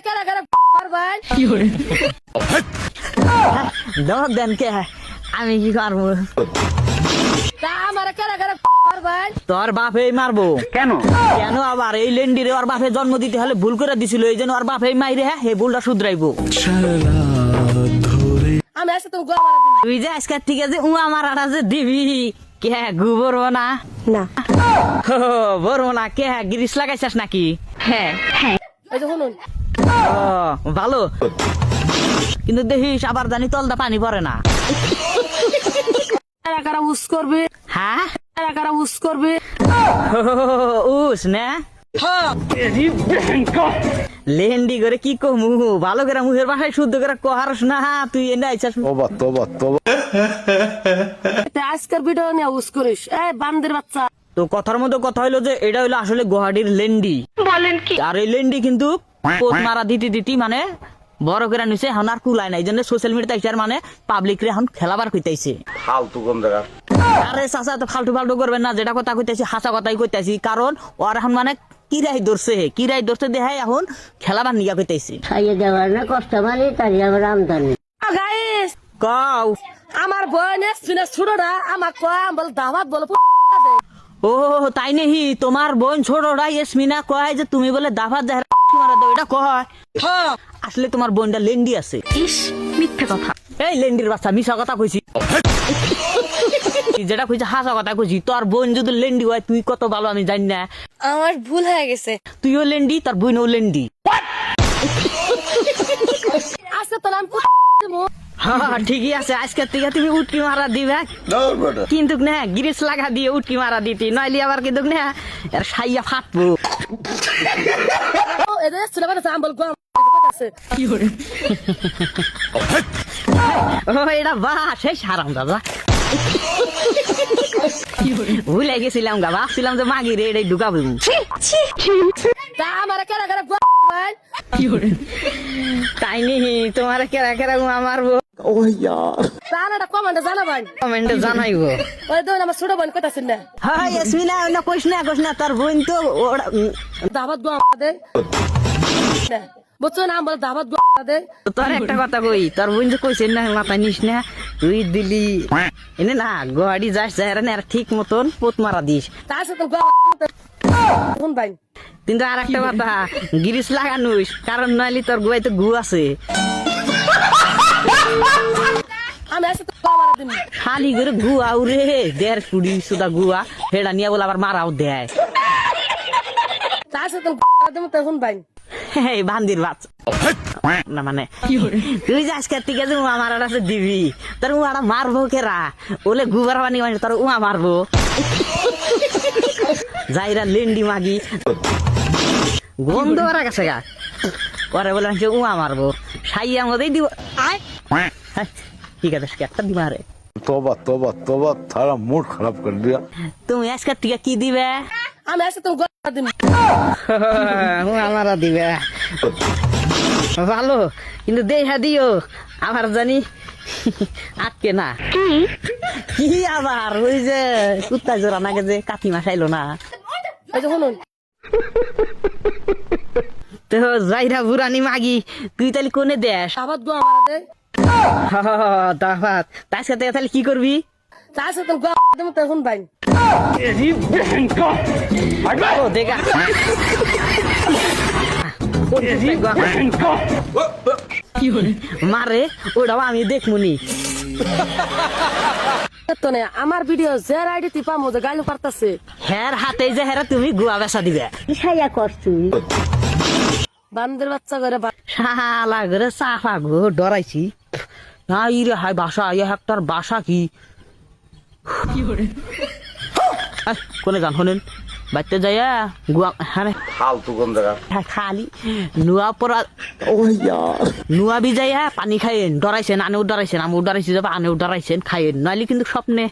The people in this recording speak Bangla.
কারা কারা পারবেন দর দেন কে আমি কি করবো তা আমার কারা কারা পারবেন তোর বাপে মারবো কেন? কেন আবার এই লেন্ডিরে ওর বাপে জন্ম দিতে হলে ভুল করে দিছিল এই জন্য ওর বাপে মাইরে হে ভুলটা শুধরাইবো আমি আসে তুমি গোয়া মারা দিন তুই যে আজকে ঠিক আছে উয়া মারাটা যে দিবি কে গুবরবো না না বরবো না কে গিরিশ লাগাইছিস নাকি হ্যাঁ এই যে শুনুন ও ভালো কিন্তু দেখিস আবার জানি তলদা পানি পড়ে না কারা কারা উস করবে হ্যাঁ কারা কারা উস করবে উস না লেন্ডি করে কি কমু ভালো করে মুখের বাসায় শুদ্ধ করে কহারস না তুই এনে আইছাস তোবা তোবা তোবা আজকের ভিডিও নিয়ে উস করিস এই বান্দের বাচ্চা তো কথার মধ্যে কথা হইলো যে এটা হইলো আসলে গুয়াহাটির লেন্ডি বলেন কি আর এই লেন্ডি কিন্তু পোত মারা দিতে দিতে মানে বড় করে নিছে এখন আর কুলাই নাই জন্য সোশ্যাল মিডিয়াতে মানে পাবলিক রে এখন খেলাবার কইতাইছে ফালতু গন্ধরা আরে চাচা তো ফালতু ফালতু করবেন না যেটা কথা কইতাছি হাসা কথাই কইতাছি কারণ ওর এখন মানে কিরাই ধরছে দেখাই এখন খেলাবার নিয়া কইতাইছে খাইয়ে দেওয়ার না কষ্ট মানে তাই আবার আমদানি গাইস কও আমার বোন সিনে ছোটরা আমার কয় বল দাওয়াত বল ও তাই নেহি তোমার বোন ছোটরা ইয়াসমিনা কয় যে তুমি বলে দাফাত জাহের মারা দাও এটা কয় আসলে তোমার বোনটা লেন্ডি আছে ইস মিথ্যে কথা এই লেন্ডির বাচ্চা মিশা কথা কইছি যেটা কইছি হাসা কথা কইছি তোর বোন যদি লেন্ডি হয় তুই কত ভালো আমি জানি না আমার ভুল হয়ে গেছে তুইও লেন্ডি তোর বোনও লেন্ডি আচ্ছা তাহলে আমি হ্যাঁ ঠিকই আছে আজকের থেকে তুমি উটকি মারা দিবে কিন্তু না গিরিশ লাগা দিয়ে উটকি মারা দিতি নইলে আবার কিন্তু না এর সাইয়া ফাটবো এদের ছেলে কথা বল গোয়া আছে ও এটা বা সেই সারাম দাদা ভুলে গেছিলাম গা ভাবছিলাম যে মাগি রে এটাই ঢুকাবো তা আমার কারা কারা গোয়া তাই নি তোমার কেরা কেরা মারবো তাহলে একটা কমেন্টে জানাবেন কমেন্টে জানাইবো ওই তো আমার ছোট বোন কথা শুন না হ্যাঁ ইয়াসমিনা না কইস না তোর বোন তো দাওয়াত গোয়া আমাদের বুঝছো না বল দাওয়াত গোয়া আমাদের তোর একটা কথা কই তোর বোন যে কইছেন না মাথা নিস না তুই দিলি এনে না গোয়াড়ি যাস যাহেরা না ঠিক মতন পোত মারা দিস তার সাথে গোয়া শুন ভাই কিন্তু আর একটা কথা গিরিশ লাগানুস কারণ নইলে তোর গোয়াই তো গু আছে আমি আসে তো গোয়া মারা দিন খালি করে গুয়া উরে দেড় কুড়ি সুদা গুয়া হেডা নিয়ে বলে আবার মারাও দেয় তার সাথে গোয়া দেবো তখন ভাই এই বান্দির বাচ্চা না মানে তুই যে আজকের থেকে যে উমা মারার আছে দিবি তোর উমাটা মারবো কেরা ওলে গুবার বানি মানে তোর উমা মারবো যাইরা লেন্ডি মাগি গন্ধ করা গেছে গা পরে বলে উমা মারবো সাইয়া মধ্যেই দিব ঠিক আছে একটা দিবা রে তোবা তোবা তোবা তারা মুড খারাপ করে দিয়া তুমি আজকের থেকে কি দিবে আমি আসে তো গোয়া দিন উমা মারা দিবে ভালো কিন্তু দেখা দিও আবার জানি আটকে না কি আবার ওই যে কুত্তা জোড়া নাগে যে কাকিমা খাইলো না এই যে শুনুন তো যাইরা বুড়ানি মাগি তুই তাহলে কোনে দেশ দাওয়াত গোয়া মারা দে দাফাত তার সাথে তাহলে কি করবি তার সাথে গোয়া দেবো তখন ভাই ও দেখা মারে ওটাও আমি দেখমুনি তো না আমার ভিডিও যে আইডি টিপা মজা গাইলো পারতাছে হের হাতে যে হেরা তুমি গুয়া বেচা দিবে খাইয়া করছুই বান্দের বাচ্চা করে শালা করে চাফা গো ডরাইছি না ইরে হাই বাসা ইয়ে হেক্টর বাসা কি কোনে গান শোনেন বাইতে যাইয়া গুয়া হ্যাঁ ফালতু গন্ধরা খালি নুয়া পরা নুয়া বিজাইয়া পানি খাইন ডরাইছেন আনেও ডরাইছেন আমিও ডরাইছি যাবা আনেও ডরাইছেন খাইন নাইলে কিন্তু স্বপ্নে